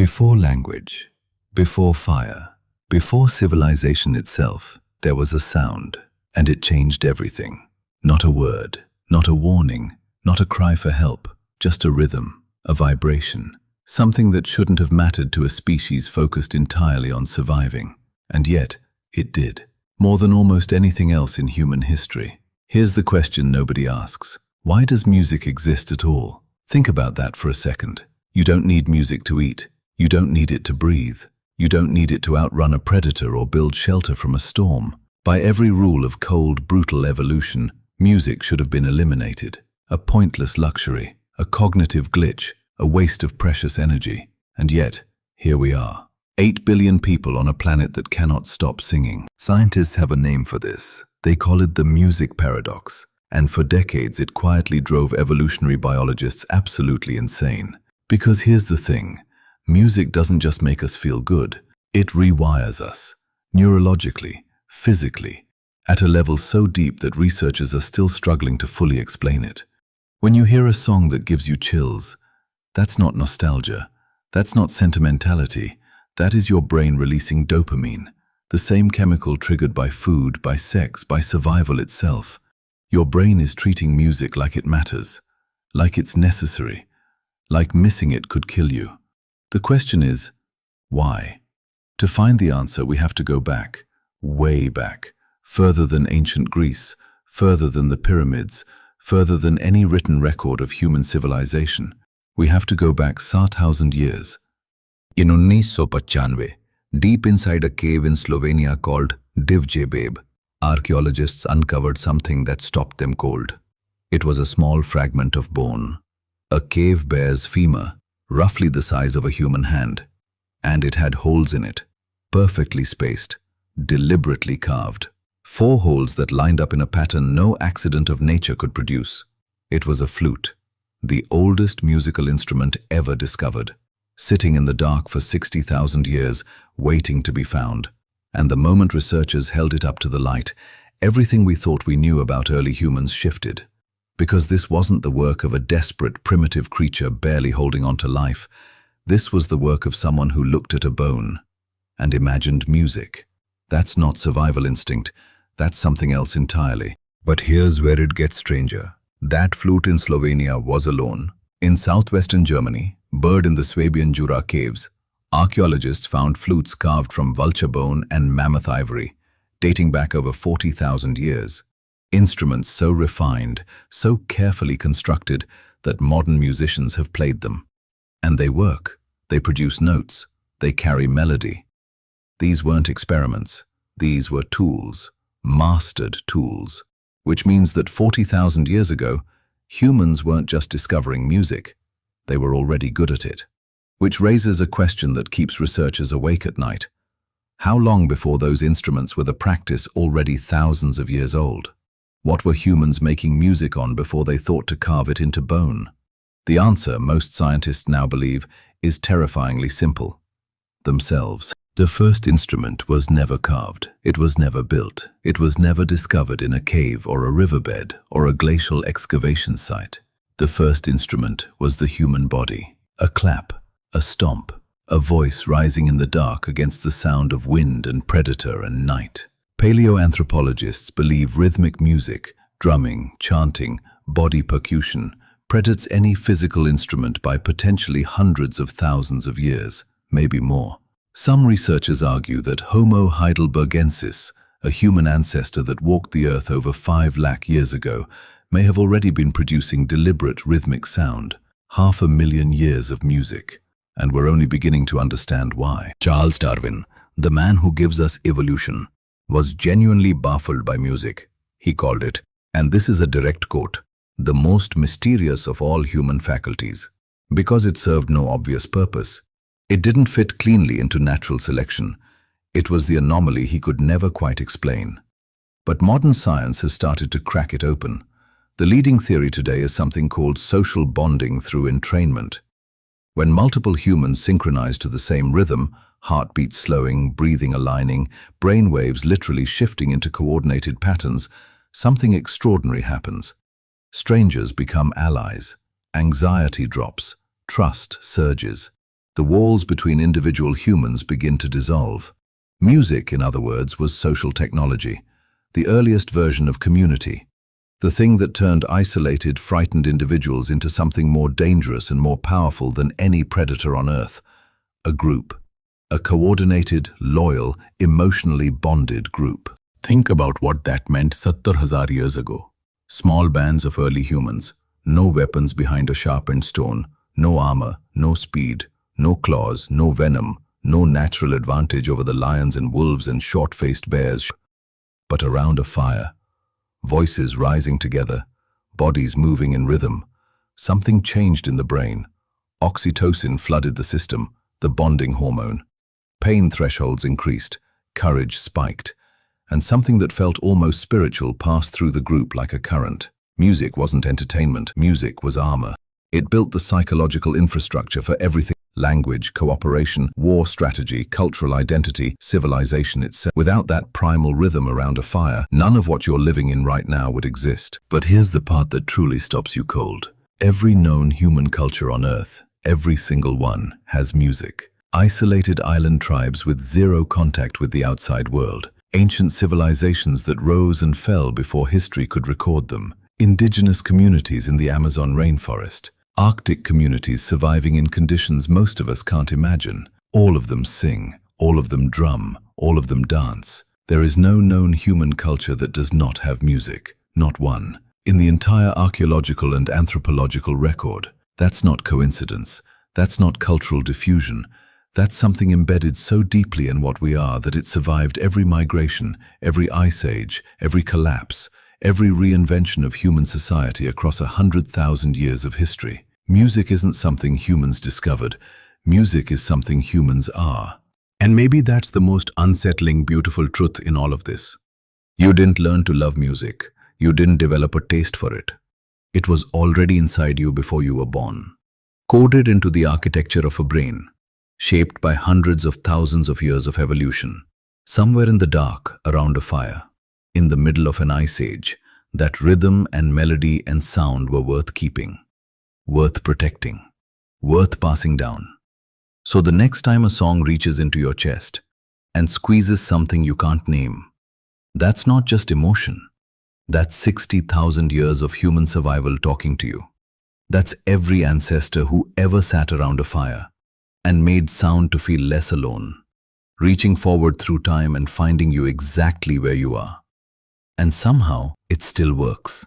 Before language, before fire, before civilization itself, there was a sound, and it changed everything. Not a word, not a warning, not a cry for help, just a rhythm, a vibration, something that shouldn't have mattered to a species focused entirely on surviving. And yet, it did, more than almost anything else in human history. Here's the question nobody asks. Why does music exist at all? Think about that for a second. You don't need music to eat. You don't need it to breathe. You don't need it to outrun a predator or build shelter from a storm. By every rule of cold, brutal evolution, music should have been eliminated. A pointless luxury, a cognitive glitch, a waste of precious energy. And yet, here we are. 8 billion people on a planet that cannot stop singing. Scientists have a name for this. They call it the music paradox. And for decades, it quietly drove evolutionary biologists absolutely insane. Because here's the thing. Music doesn't just make us feel good. It rewires us. Neurologically, physically, at a level so deep that researchers are still struggling to fully explain it. When you hear a song that gives you chills, that's not nostalgia. That's not sentimentality. That is your brain releasing dopamine, the same chemical triggered by food, by sex, by survival itself. Your brain is treating music like it matters, like it's necessary, like missing it could kill you. The question is, why? To find the answer, we have to go back, way back, further than ancient Greece, further than the pyramids, further than any written record of human civilization. We have to go back 7,000 years. In 1995, deep inside a cave in Slovenia called Divje, archaeologists uncovered something that stopped them cold. It was a small fragment of bone, a cave bear's femur, roughly the size of a human hand, and it had holes in it, perfectly spaced, deliberately carved. 4 holes that lined up in a pattern no accident of nature could produce. It was a flute, the oldest musical instrument ever discovered, sitting in the dark for 60,000 years, waiting to be found. And the moment researchers held it up to the light, everything we thought we knew about early humans shifted. Because this wasn't the work of a desperate, primitive creature barely holding on to life. This was the work of someone who looked at a bone and imagined music. That's not survival instinct. That's something else entirely. But here's where it gets stranger. That flute in Slovenia was alone. In southwestern Germany, buried in the Swabian Jura caves, archaeologists found flutes carved from vulture bone and mammoth ivory, dating back over 40,000 years. Instruments so refined, so carefully constructed that modern musicians have played them. And they work. They produce notes. They carry melody. These weren't experiments. These were tools, mastered tools, which means that 40,000 years ago, humans weren't just discovering music. They were already good at it. Which raises a question that keeps researchers awake at night. How long before those instruments were the practice already thousands of years old? What were humans making music on before they thought to carve it into bone? The answer, most scientists now believe, is terrifyingly simple. Themselves. The first instrument was never carved. It was never built. It was never discovered in a cave or a riverbed or a glacial excavation site. The first instrument was the human body. A clap, a stomp, a voice rising in the dark against the sound of wind and predator and night. Paleoanthropologists believe rhythmic music, drumming, chanting, body percussion, predates any physical instrument by potentially hundreds of thousands of years, maybe more. Some researchers argue that Homo heidelbergensis, a human ancestor that walked the earth over 5 lakh years ago, may have already been producing deliberate rhythmic sound, 500,000 years of music, and we're only beginning to understand why. Charles Darwin, the man who gives us evolution, was genuinely baffled by music. He called it, and this is a direct quote, the most mysterious of all human faculties, because it served no obvious purpose. It didn't fit cleanly into natural selection. It was the anomaly he could never quite explain. But modern science has started to crack it open. The leading theory today is something called social bonding through entrainment. When multiple humans synchronize to the same rhythm, heartbeats slowing, breathing aligning, brain waves literally shifting into coordinated patterns, something extraordinary happens. Strangers become allies. Anxiety drops. Trust surges. The walls between individual humans begin to dissolve. Music, in other words, was social technology, the earliest version of community, the thing that turned isolated, frightened individuals into something more dangerous and more powerful than any predator on Earth. A group. A coordinated, loyal, emotionally bonded group. Think about what that meant 70,000 years ago. Small bands of early humans, no weapons behind a sharpened stone, no armor, no speed, no claws, no venom, no natural advantage over the lions and wolves and short-faced bears, but around a fire. Voices rising together, bodies moving in rhythm. Something changed in the brain. Oxytocin flooded the system, the bonding hormone. Pain thresholds increased, courage spiked, and something that felt almost spiritual passed through the group like a current. Music wasn't entertainment, music was armor. It built the psychological infrastructure for everything: language, cooperation, war strategy, cultural identity, civilization itself. Without that primal rhythm around a fire, none of what you're living in right now would exist. But here's the part that truly stops you cold. Every known human culture on Earth, every single one, has music. Isolated island tribes with zero contact with the outside world. Ancient civilizations that rose and fell before history could record them. Indigenous communities in the Amazon rainforest. Arctic communities surviving in conditions most of us can't imagine. All of them sing, all of them drum, all of them dance. There is no known human culture that does not have music, not one. In the entire archaeological and anthropological record. That's not coincidence. That's not cultural diffusion. That's something embedded so deeply in what we are that it survived every migration, every ice age, every collapse, every reinvention of human society across 100,000 years of history. Music isn't something humans discovered. Music is something humans are. And maybe that's the most unsettling, beautiful truth in all of this. You didn't learn to love music. You didn't develop a taste for it. It was already inside you before you were born. Coded into the architecture of a brain, shaped by hundreds of thousands of years of evolution. Somewhere in the dark, around a fire, in the middle of an ice age, that rhythm and melody and sound were worth keeping, worth protecting, worth passing down. So the next time a song reaches into your chest and squeezes something you can't name, that's not just emotion. That's 60,000 years of human survival talking to you. That's every ancestor who ever sat around a fire and made sound to feel less alone, reaching forward through time and finding you exactly where you are. And somehow, it still works.